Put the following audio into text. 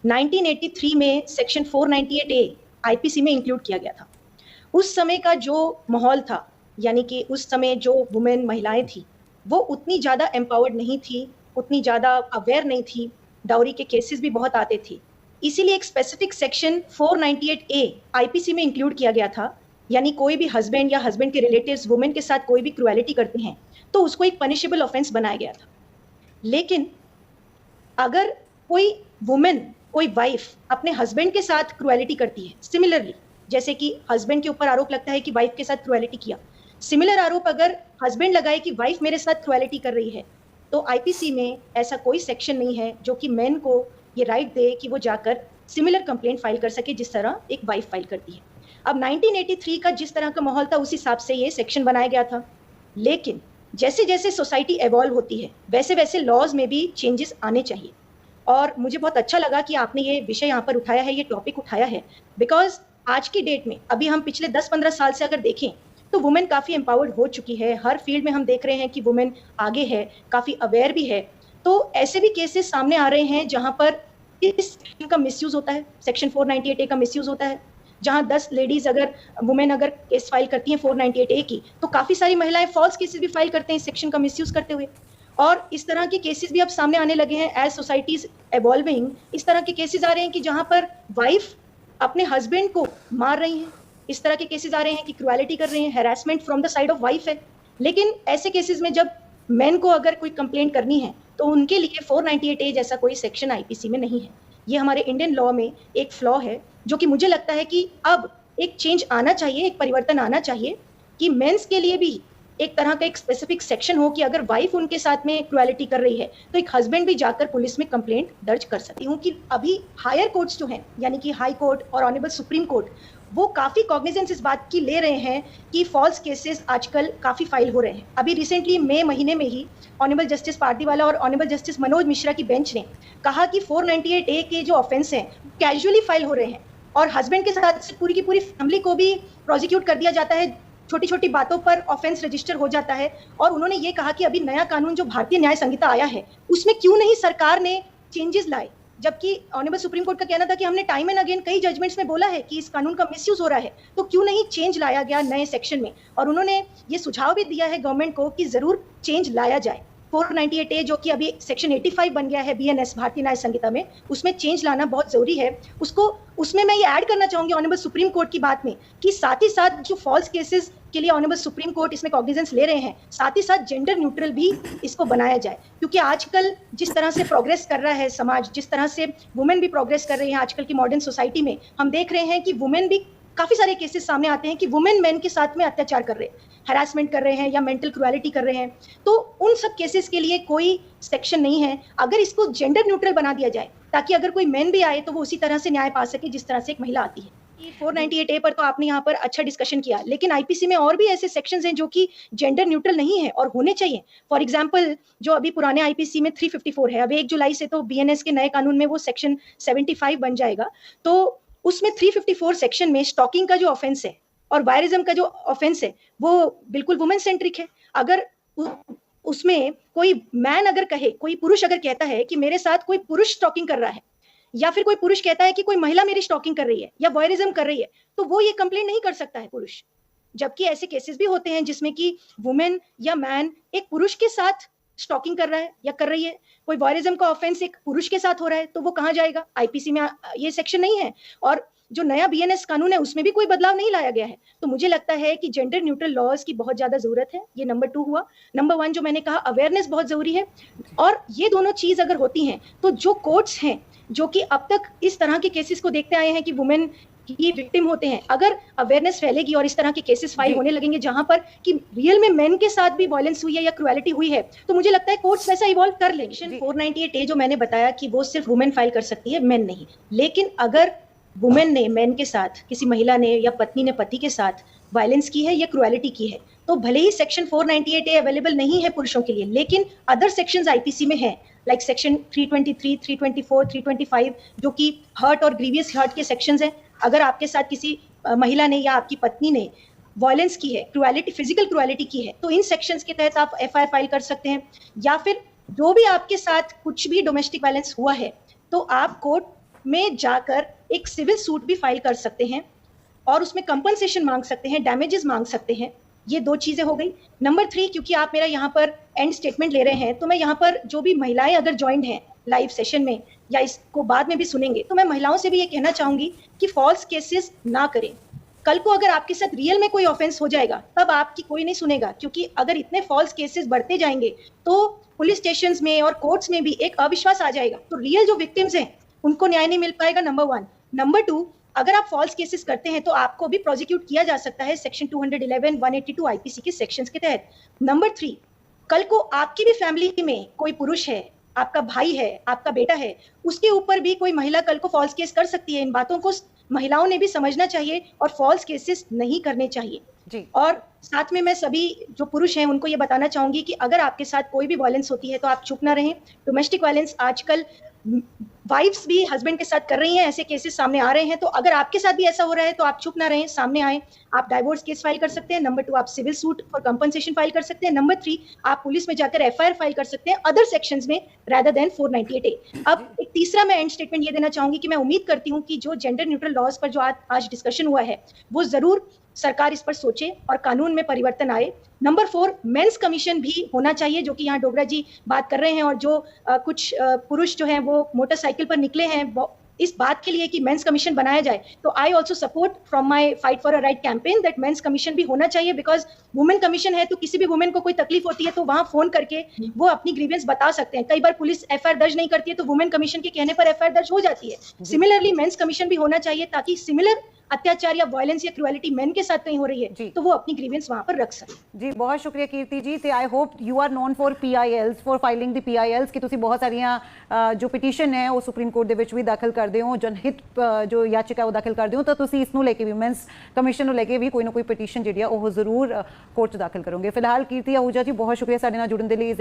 1983 में section 498A IPC में include किया गया था। उस समय का जो माहौल था, यानी कि उस समय जो वुमेन महिलाएं थी, वो उतनी ज़्यादा एम्पावर्ड नहीं थी, उतनी ज़्यादा अवेयर नहीं थी, डाउरी के केसेस भी बहुत आते थे। इसीलिए एक स्पेसिफिक सेक्शन 498A आईपीसी में इंक्लूड किया गया था, यानी कोई भी हस्बैंड या हस्बैंड के रिलेटिव्स वुमेन के साथ कोई भी क्रुएलिटी करते हैं तो उसको एक पनिशेबल ऑफेंस बनाया गया था। लेकिन अगर कोई वुमेन, कोई वाइफ अपने हस्बैंड के साथ क्रुएलिटी करती है, सिमिलरली जैसे कि हस्बैंड के ऊपर आरोप लगता है कि वाइफ के साथ क्रुएलिटी किया, सिमिलर आरोप अगर हस्बैंड लगाए कि वाइफ मेरे साथ क्रुएलिटी कर रही है, तो आईपीसी में ऐसा कोई सेक्शन नहीं है जो कि मेन को ये राइट दे कि वो जाकर सिमिलर कंप्लेंट फाइल कर सके जिस तरह एक वाइफ फाइल करती है। अब 1983 का जिस तरह का माहौल था उस हिसाब से ये सेक्शन बनाया गया था। लेकिन जैसे जैसे सोसाइटी एवॉल्व होती है वैसे वैसे लॉज में भी चेंजेस आने चाहिए। और मुझे बहुत अच्छा लगा कि आपने ये विषय यहाँ पर उठाया है, ये टॉपिक उठाया है, बिकॉज आज की डेट में अभी हम पिछले 10-15 साल से अगर देखें तो वुमेन काफ़ी एम्पावर्ड हो चुकी है। हर फील्ड में हम देख रहे हैं कि वुमेन आगे है, काफ़ी अवेयर भी है। तो ऐसे भी केसेस सामने आ रहे हैं जहाँ पर इस सेक्शन का मिसयूज होता है, सेक्शन 498A का मिसयूज होता है, जहाँ 10 लेडीज अगर वुमेन अगर केस फाइल करती हैं 498A की, तो काफ़ी सारी महिलाएं फॉल्स केसेस भी फाइल करते हैं इस सेक्शन का मिसयूज करते हुए। और इस तरह के केसेस भी अब सामने आने लगे हैं एज सोसाइटीज एवॉल्विंग। इस तरह के केसेस आ रहे हैं कि जहाँ पर वाइफ अपने हस्बैंड को मार रही हैं, इस तरह के केसेस आ रहे हैं कि क्रुएलिटी कर रहे हैं, harassment from the side of wife है। लेकिन ऐसे केसेस में जब मेन को अगर कोई कंप्लेंट करनी है तो उनके लिए 498A जैसा कोई सेक्शन आईपीसी में नहीं है। ये हमारे इंडियन लॉ में एक फ्लॉ है जो कि मुझे लगता है कि अब एक चेंज आना चाहिए, एक परिवर्तन आना चाहिए कि मेंस के लिए भी एक तरह का एक स्पेसिफिक सेक्शन हो कि अगर वाइफ उनके साथ में क्रुएलिटी कर रही है तो एक हस्बैंड भी जाकर पुलिस में कंप्लेंट दर्ज कर सकती हूँ। कि अभी हायर कोर्ट्स जो हैं, यानी कि हाई कोर्ट और ऑनरेबल सुप्रीम कोर्ट, वो काफ़ी कॉग्निजेंस इस बात की ले रहे हैं कि फॉल्स केसेस आजकल काफ़ी फाइल हो रहे हैं। अभी रिसेंटली मई महीने में ही ऑनरेबल जस्टिस पार्दीवाला और ऑनरेबल जस्टिस मनोज मिश्रा की बेंच ने कहा कि 498A के जो ऑफेंस हैं कैजुअली फाइल हो रहे हैं और हस्बैंड के साथ पूरी की पूरी फैमिली को भी प्रोसिक्यूट कर दिया जाता है, छोटी छोटी बातों पर ऑफेंस रजिस्टर हो जाता है। और उन्होंने ये कहा कि अभी नया कानून जो भारतीय न्याय संहिता आया है उसमें क्यों नहीं सरकार ने चेंजेस लाए, जबकि ऑनरेबल सुप्रीम कोर्ट का कहना था कि हमने टाइम एंड अगेन कई जजमेंट्स में बोला है कि इस कानून का मिसयूज हो रहा है, तो क्यों नहीं चेंज लाया गया नए सेक्शन में। और उन्होंने ये सुझाव भी दिया है गवर्नमेंट को कि जरूर चेंज लाया जाए। 498A जो कि अभी सेक्शन 85 बन गया है BNS भारतीय न्याय संहिता में, उसमें चेंज लाना बहुत जरूरी है। उसमें मैं ये ऐड करना चाहूंगी ऑनरेबल सुप्रीम कोर्ट की बात में कि साथ ही साथ जो फॉल्स केसेस के लिए ऑनरेबल सुप्रीम कोर्ट इसमें कॉग्निजेंस ले रहे हैं, साथ ही साथ जेंडर न्यूट्रल भी इसको बनाया जाए। क्योंकि आजकल जिस तरह से प्रोग्रेस कर रहा है समाज, जिस तरह से वुमेन भी प्रोग्रेस कर रही है आजकल की मॉडर्न सोसाइटी में, हम देख रहे हैं कि वुमेन भी काफ़ी सारे केसेस सामने आते हैं कि वुमेन मेन के साथ में अत्याचार कर रहे हैं, हैरासमेंट कर रहे हैं या मेंटल क्रुएलिटी कर रहे हैं। तो उन सब केसेस के लिए कोई सेक्शन नहीं है। अगर इसको जेंडर न्यूट्रल बना दिया जाए ताकि अगर कोई मेन भी आए तो वो उसी तरह से न्याय पा सके जिस तरह से एक महिला आती है। 498A पर तो आपने यहाँ पर अच्छा डिस्कशन किया, लेकिन आईपीसी में और भी ऐसे सेक्शंस हैं जो कि जेंडर न्यूट्रल नहीं है और होने चाहिए। फॉर एग्जांपल जो अभी पुराने आईपीसी में 354 है, अब 1 जुलाई से तो BNS के नए कानून में वो सेक्शन 75 बन जाएगा। तो उसमें 354 सेक्शन में स्टॉकिंग का जो ऑफेंस है और वायरिज्म का जो ऑफेंस है वो बिल्कुल वुमेन सेंट्रिक है। अगर उसमें कोई मैन अगर कहे, कोई पुरुष अगर कहता है कि मेरे साथ कोई पुरुष स्टॉकिंग कर रहा है, या फिर कोई पुरुष कहता है कि कोई महिला मेरी स्टॉकिंग कर रही है या वॉयरिज्म कर रही है, तो वो ये कंप्लेंट नहीं कर सकता है पुरुष। जबकि ऐसे केसेस भी होते हैं जिसमें कि वुमेन या मैन एक पुरुष के साथ स्टॉकिंग कर रहा है या कर रही है, कोई वॉयरिज्म का ऑफेंस एक पुरुष के साथ हो रहा है, तो वो कहाँ जाएगा? आईपीसी में ये सेक्शन नहीं है। और जो नया BNS कानून है उसमें भी कोई बदलाव नहीं लाया गया है। तो मुझे लगता है कि जेंडर न्यूट्रल लॉज की बहुत ज्यादा जरूरत है। ये नंबर 2 हुआ। नंबर 1 जो मैंने कहा, अवेयरनेस बहुत जरूरी है। और ये दोनों चीज अगर होती हैं तो जो कोर्ट्स हैं जो कि अब तक इस तरह के केसेस को देखते आए हैं कि वुमेन ही विक्टिम होते हैं, अगर अवेयरनेस फैलेगी और इस तरह के केसेस फाइल होने लगेंगे जहां पर कि रियल में मेन के साथ भी वायलेंस हुई है या क्रुएलिटी हुई है, तो मुझे लगता है कोर्ट्स वैसा इवॉल्व कर लेंगे। 498A जो मैंने बताया कि वो सिर्फ वुमेन फाइल कर सकती है, मेन नहीं। लेकिन अगर वुमेन ने मेन के साथ, किसी महिला ने या पत्नी ने पति के साथ वायलेंस की है या क्रुएलिटी की है, तो भले ही सेक्शन 498A अवेलेबल नहीं है पुरुषों के लिए, लेकिन अदर सेक्शंस आईपीसी में है, लाइक सेक्शन 323, 324, 325 जो कि हर्ट और ग्रीवियस हर्ट के सेक्शंस हैं। अगर आपके साथ किसी महिला ने या आपकी पत्नी ने वायलेंस की है, क्रुएलिटी, फिजिकल क्रुएलिटी की है, तो इन सेक्शंस के तहत आप FIR फाइल कर सकते हैं। या फिर जो भी आपके साथ कुछ भी डोमेस्टिक वायलेंस हुआ है तो आप कोर्ट में जाकर एक सिविल सूट भी फाइल कर सकते हैं और उसमें कंपनसेशन मांग सकते हैं, डैमेजेस मांग सकते हैं। ये 2 चीजें हो गई। नंबर 3, क्योंकि आप मेरा यहाँ पर एंड स्टेटमेंट ले रहे हैं, तो मैं यहाँ पर जो भी महिलाएं अगर ज्वाइंड हैं लाइव सेशन में या इसको बाद में भी सुनेंगे, तो मैं महिलाओं से भी ये कहना चाहूंगी कि फॉल्स केसेस ना करें। कल को अगर आपके साथ रियल में कोई ऑफेंस हो जाएगा तब आपकी कोई नहीं सुनेगा, क्योंकि अगर इतने फॉल्स केसेस बढ़ते जाएंगे तो पुलिस स्टेशंस में और कोर्ट्स में भी एक अविश्वास आ जाएगा, तो रियल जो विक्टिम्स हैं उनको न्याय नहीं मिल पाएगा, नंबर 1। नंबर 2, अगर आप फॉल्स केसेस करते हैं तो आपको भी प्रोसिक्यूट किया जा सकता है सेक्शन 211, 182 आईपीसी के सेक्शंस के तहत। नंबर 3, कल को आपकी भी फैमिली में कोई पुरुष है, आपका भाई है, आपका बेटा है, उसके ऊपर भी कोई महिला कल को फॉल्स केस कर सकती है। इन बातों को महिलाओं ने भी समझना चाहिए और फॉल्स केसेस नहीं करने चाहिए जी। और साथ में मैं सभी जो पुरुष हैं उनको ये बताना चाहूंगी कि अगर आपके साथ कोई भी वायलेंस होती है तो आप चुप ना रहें। डोमेस्टिक वायलेंस आजकल वाइफ्स भी हस्बैंड के साथ कर रही हैं, ऐसे केसेस सामने आ रहे हैं, तो अगर आपके साथ भी ऐसा हो रहा है तो आप चुप ना रहें, सामने आए। आप डाइवोर्स केस फाइल कर सकते हैं। नंबर 2, आप civil suit for compensation file कर सकते हैं। नंबर 3, आप पुलिस में जाकर एफआईआर फाइल कर सकते हैं अदर सेक्शंस में रादर देन 498A। अब एक तीसरा मैं एंड स्टेटमेंट ये देना चाहूंगी कि मैं उम्मीद करती हूँ कि जो जेंडर न्यूट्रल लॉज पर जो आज डिस्कशन हुआ है वो जरूर सरकार इस पर सोचे और कानून में परिवर्तन आए। नंबर 4, मेंस कमीशन भी होना चाहिए, जो कि यहाँ डोगरा जी बात कर रहे हैं, और जो कुछ पुरुष जो हैं वो मोटरसाइकिल पर निकले हैं इस बात के लिए कि मेंस कमीशन बनाया जाए। तो I also support from my fight for a right campaign that men's commission भी होना चाहिए, बिकॉज वुमेन कमीशन है तो किसी भी वुमेन को कोई तकलीफ होती है तो वहां फोन करके वो अपनी ग्रीवेंस बता सकते हैं। कई बार पुलिस एफआईआर दर्ज नहीं करती है तो वुमेन कमीशन के कहने पर एफआईआर दर्ज हो जाती है। सिमिलरली मेंस कमीशन भी होना चाहिए ताकि सिमिलर अत्याचार या वायलेंस या क्रुएलिटी मेन के साथ कहीं हो रही है तो वो अपनी ग्रीवेंस वहां पर रख सके। जी, बहुत शुक्रिया कीर्ति जी। ते I hope you are known for PILs, for filing the PILs कि ਤੁਸੀਂ ਬਹੁਤ ਸਾਰੀਆਂ ਜੋ ਪਟੀਸ਼ਨ ਹੈ ਉਹ ਸੁਪਰੀਮ ਕੋਰਟ ਦੇ ਵਿੱਚ ਵੀ ਦਾਖਲ ਕਰਦੇ ਹੋ, ਜਨਹਿਤ ਜੋ ਯਾਚਿਕਾ ਉਹ ਦਾਖਲ ਕਰਦੇ ਹੋ, ਤਾਂ ਤੁਸੀਂ ਇਸ ਨੂੰ ਲੈ ਕੇ ਵੀ ਵੂਮੈਨਸ ਕਮਿਸ਼ਨ ਨੂੰ ਲੈ ਕੇ ਵੀ ਕੋਈ ਨਾ ਕੋਈ ਪਟੀਸ਼ਨ ਜਿਹੜੀ ਆ ਉਹ ਜ਼ਰੂਰ ਕੋਰਟ 'ਚ ਦਾਖਲ ਕਰੋਗੇ। ਫਿਲਹਾਲ ਕੀਰਤੀ आहूजा जी बहुत शुक्रिया ਸਾਡੇ ਨਾਲ ਜੁੜਨ ਦੇ ਲਈ।